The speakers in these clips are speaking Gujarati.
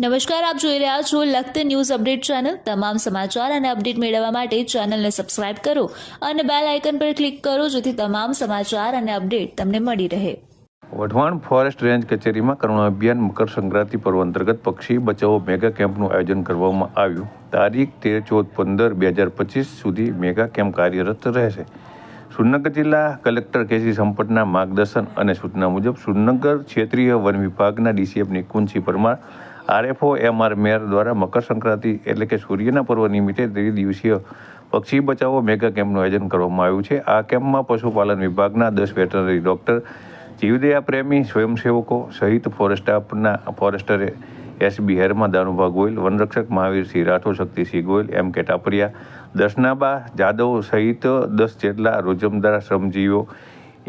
નમસ્કાર, આપ જોઈ રહ્યા છો લખત ન્યૂઝ અપડેટ ચેનલ। તમામ સમાચાર અને અપડેટ મેળવવા માટે ચેનલને સબસ્ક્રાઇબ કરો અને બેલ આઇકન પર ક્લિક કરો જેથી તમામ સમાચાર અને અપડેટ તમને મળી રહે। વઢવાણ ફોરેસ્ટ રેન્જ કચેરીમાં કરુણા અભિયાન મકર સંક્રાંતિ પર્વ અંતર્ગત પક્ષી બચાવો મેગા કેમ્પનું આયોજન કરવામાં આવ્યું। તારીખ 13-14-15-2025 સુધી મેગા કેમ્પ કાર્યરત રહેશે। સુરનગર જિલ્લા કલેક્ટર કેસી સંપતના માર્ગદર્શન અને સૂચના મુજબ સુરનગર ક્ષેત્રીય વન વિભાગના DCF Nikunjsinh Parmar RFO MR મેયર દ્વારા મકર સંક્રાંતિ એટલે કે સૂર્યના પર્વ નિમિત્તે ત્રિદિવસીય પક્ષી બચાવો મેગા કેમ્પનું આયોજન કરવામાં આવ્યું છે। આ કેમ્પમાં પશુપાલન વિભાગના 10 વેટરનરી ડોક્ટર, જીવદયા પ્રેમી સ્વયંસેવકો સહિત forester SB હેરમા, Danubha Goyal, વનરક્ષક Mahavirsinh Rathod, Shaktisinh Goyal, MK Tapariya, દર્શનાબા Jadav સહિત 10 જેટલા રોજમદાર શ્રમજીવીઓ,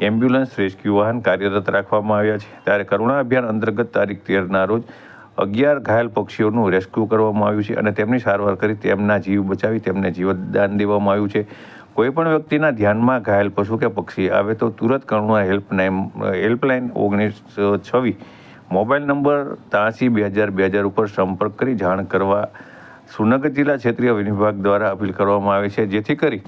એમ્બ્યુલન્સ, રેસ્ક્યુ વાહન કાર્યરત રાખવામાં આવ્યા છે। ત્યારે કરુણા અભિયાન અંતર્ગત તારીખ 13ના રોજ 11 ઘાયલ પક્ષીઓનું રેસ્ક્યુ કરવામાં આવ્યું છે અને તેમની સારવાર કરી તેમના જીવ બચાવી તેમને જીવતદાન દેવામાં આવ્યું છે। કોઈપણ વ્યક્તિના ધ્યાનમાં ઘાયલ પશુ કે પક્ષી આવે તો તુરંત કરુણા હેલ્પલાઇન 1926 મોબાઈલ નંબર 83-2000-2000 ઉપર સંપર્ક કરી જાણ કરવા સુરનગર જિલ્લા ક્ષેત્રીય વન વિભાગ દ્વારા અપીલ કરવામાં આવે છે, જેથી કરી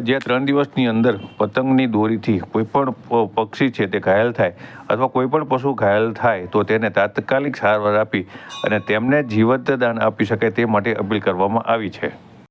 જે 3 દિવસની અંદર પતંગની દોરીથી કોઈપણ પક્ષી છે તે ઘાયલ થાય અથવા કોઈપણ પશુ ઘાયલ થાય તો તેને તાત્કાલિક સારવાર આપી અને તેમને જીવતદાન આપી શકાય તે માટે અપીલ કરવામાં આવી છે।